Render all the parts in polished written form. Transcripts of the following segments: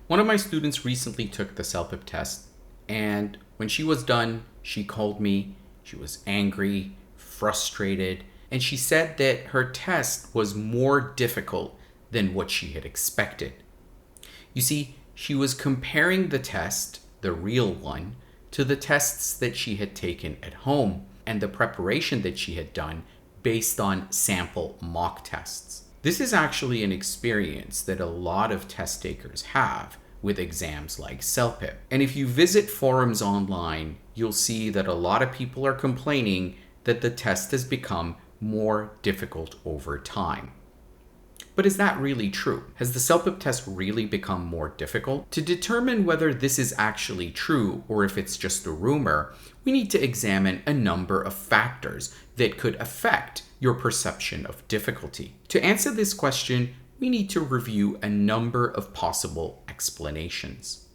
One of my students recently took the CELPIP test, and when she was done, she called me. She was angry, frustrated, and she said that her test was more difficult than what she had expected. You see, she was comparing the test, the real one, to the tests that she had taken at home and the preparation that she had done based on sample mock tests. This is actually an experience that a lot of test takers have with exams like CELPIP. And if you visit forums online, you'll see that a lot of people are complaining that the test has become more difficult over time. But is that really true? Has the CELPIP test really become more difficult? To determine whether this is actually true or if it's just a rumor, we need to examine a number of factors that could affect your perception of difficulty. To answer this question, we need to review a number of possible explanations.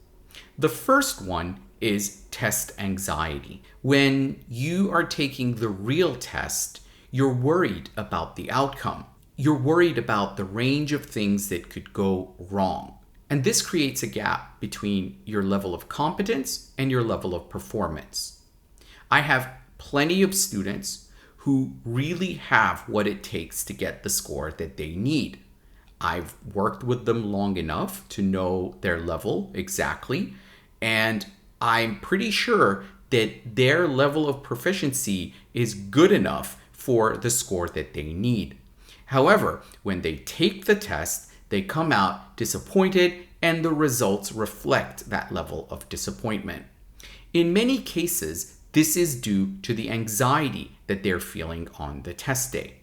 The first one is test anxiety. When you are taking the real test, you're worried about the outcome. You're worried about the range of things that could go wrong. And this creates a gap between your level of competence and your level of performance. I have plenty of students who really have what it takes to get the score that they need. I've worked with them long enough to know their level exactly, and I'm pretty sure that their level of proficiency is good enough for the score that they need. However, when they take the test, they come out disappointed, and the results reflect that level of disappointment. In many cases, this is due to the anxiety that they're feeling on the test day,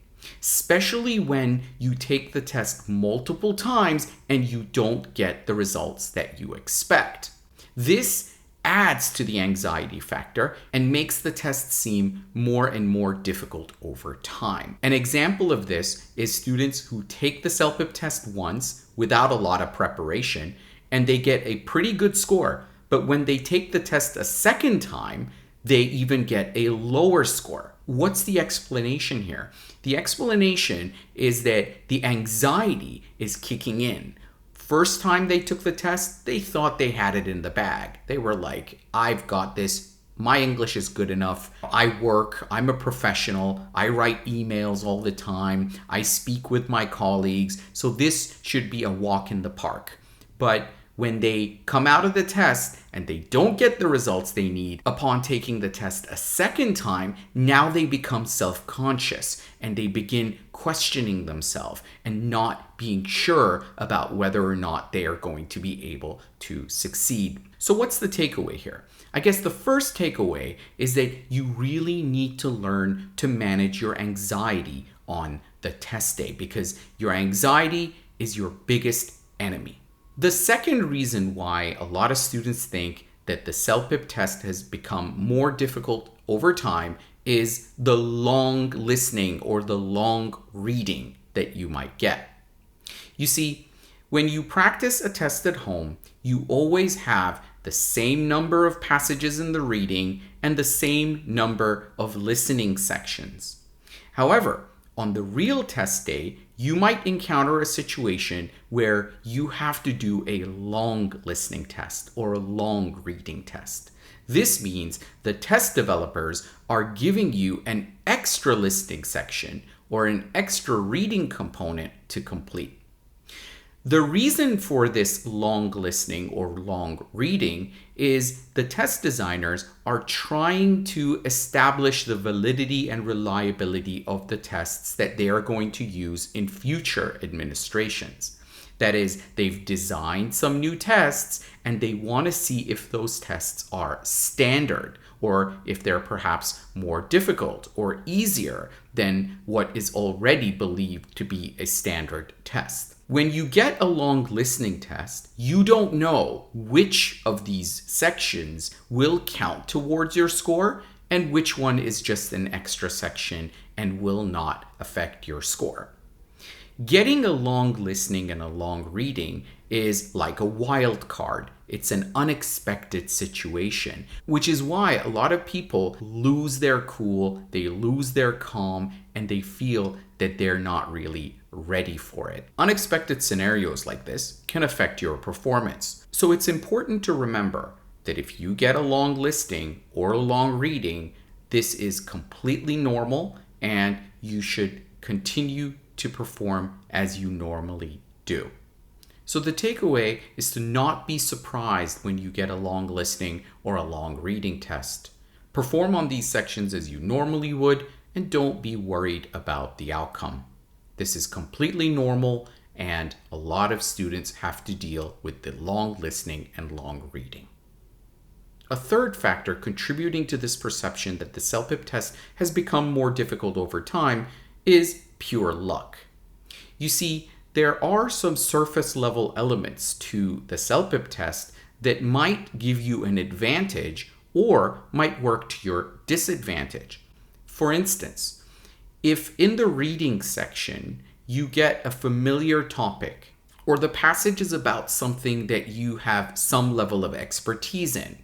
especially when you take the test multiple times and you don't get the results that you expect. This adds to the anxiety factor and makes the test seem more and more difficult over time. An example of this is students who take the CELPIP test once without a lot of preparation and they get a pretty good score, but when they take the test a second time, they even get a lower score. What's the explanation here? The explanation is that the anxiety is kicking in. First time they took the test, they thought they had it in the bag. They were like, I've got this. My English is good enough. I work. I'm a professional. I write emails all the time. I speak with my colleagues. So this should be a walk in the park. But when they come out of the test and they don't get the results they need upon taking the test a second time, now they become self-conscious and they begin questioning themselves and not being sure about whether or not they are going to be able to succeed. So what's the takeaway here? I guess the first takeaway is that you really need to learn to manage your anxiety on the test day because your anxiety is your biggest enemy. The second reason why a lot of students think that the CELPIP test has become more difficult over time is the long listening or the long reading that you might get. You see, when you practice a test at home, you always have the same number of passages in the reading and the same number of listening sections. However, on the real test day, you might encounter a situation where you have to do a long listening test or a long reading test. This means the test developers are giving you an extra listening section or an extra reading component to complete. The reason for this long listening or long reading is the test designers are trying to establish the validity and reliability of the tests that they are going to use in future administrations. That is, they've designed some new tests and they want to see if those tests are standard or if they're perhaps more difficult or easier than what is already believed to be a standard test. When you get a long listening test, you don't know which of these sections will count towards your score and which one is just an extra section and will not affect your score. Getting a long listening and a long reading is like a wild card. It's an unexpected situation, which is why a lot of people lose their cool, they lose their calm, and they feel that they're not really ready for it. Unexpected scenarios like this can affect your performance. So it's important to remember that if you get a long listing or a long reading, this is completely normal and you should continue to perform as you normally do. So the takeaway is to not be surprised when you get a long listing or a long reading test. Perform on these sections as you normally would and don't be worried about the outcome. This is completely normal and a lot of students have to deal with the long listening and long reading. A third factor contributing to this perception that the CELPIP test has become more difficult over time is pure luck. You see, there are some surface level elements to the CELPIP test that might give you an advantage or might work to your disadvantage. For instance, if in the reading section you get a familiar topic or the passage is about something that you have some level of expertise in,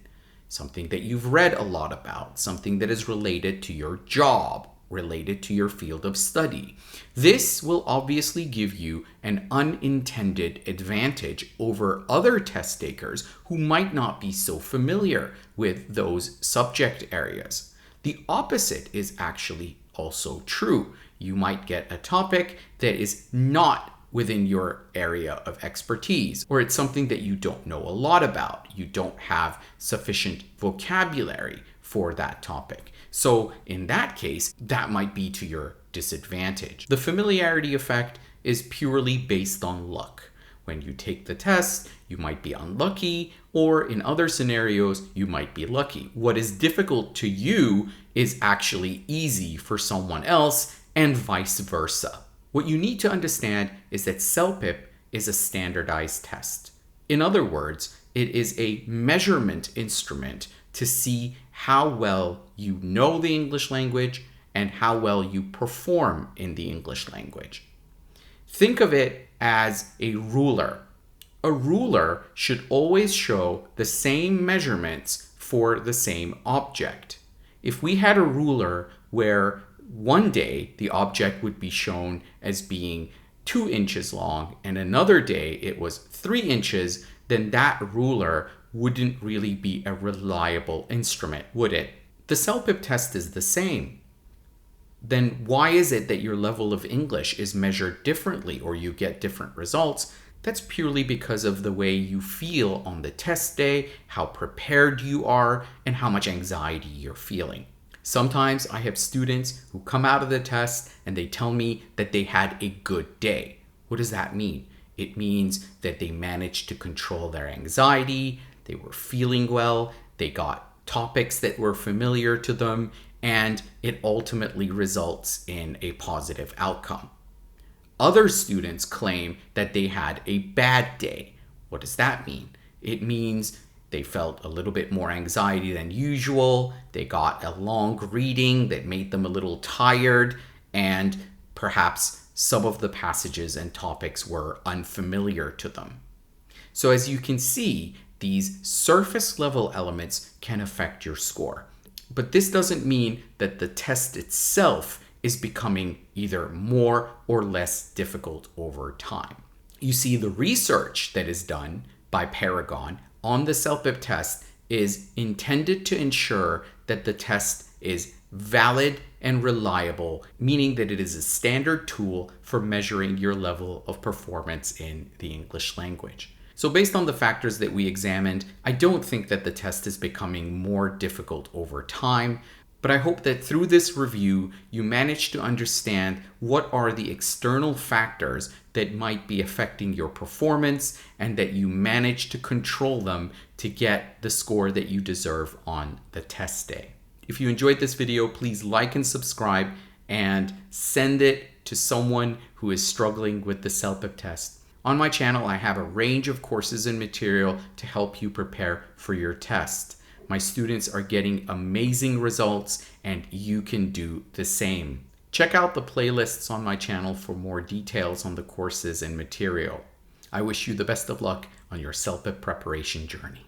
something that you've read a lot about, something that is related to your job, related to your field of study. This will obviously give you an unintended advantage over other test takers who might not be so familiar with those subject areas. The opposite is actually also true. You might get a topic that is not within your area of expertise, or it's something that you don't know a lot about. You don't have sufficient vocabulary for that topic. So in that case, that might be to your disadvantage. The familiarity effect is purely based on luck. When you take the test, you might be unlucky, or in other scenarios, you might be lucky. What is difficult to you is actually easy for someone else, and vice versa. What you need to understand is that CELPIP is a standardized test. In other words, it is a measurement instrument to see how well you know the English language and how well you perform in the English language. Think of it as a ruler. A ruler should always show the same measurements for the same object. If we had a ruler where one day the object would be shown as being 2 inches long and another day it was 3 inches, then that ruler wouldn't really be a reliable instrument, would it? The CELPIP test is the same. Then why is it that your level of English is measured differently or you get different results? That's purely because of the way you feel on the test day, how prepared you are, and how much anxiety you're feeling. Sometimes I have students who come out of the test and they tell me that they had a good day. What does that mean? It means that they managed to control their anxiety, they were feeling well, they got topics that were familiar to them, and it ultimately results in a positive outcome. Other students claim that they had a bad day. What does that mean? It means they felt a little bit more anxiety than usual, they got a long reading that made them a little tired, and perhaps some of the passages and topics were unfamiliar to them. So as you can see, these surface level elements can affect your score. But this doesn't mean that the test itself is becoming either more or less difficult over time. You see, the research that is done by Paragon on the CELPIP test is intended to ensure that the test is valid and reliable, meaning that it is a standard tool for measuring your level of performance in the English language. So based on the factors that we examined, I don't think that the test is becoming more difficult over time, but I hope that through this review, you managed to understand what are the external factors that might be affecting your performance and that you manage to control them to get the score that you deserve on the test day. If you enjoyed this video, please like and subscribe and send it to someone who is struggling with the CELPIP test. On my channel, I have a range of courses and material to help you prepare for your test. My students are getting amazing results and you can do the same. Check out the playlists on my channel for more details on the courses and material. I wish you the best of luck on your CELPIP preparation journey.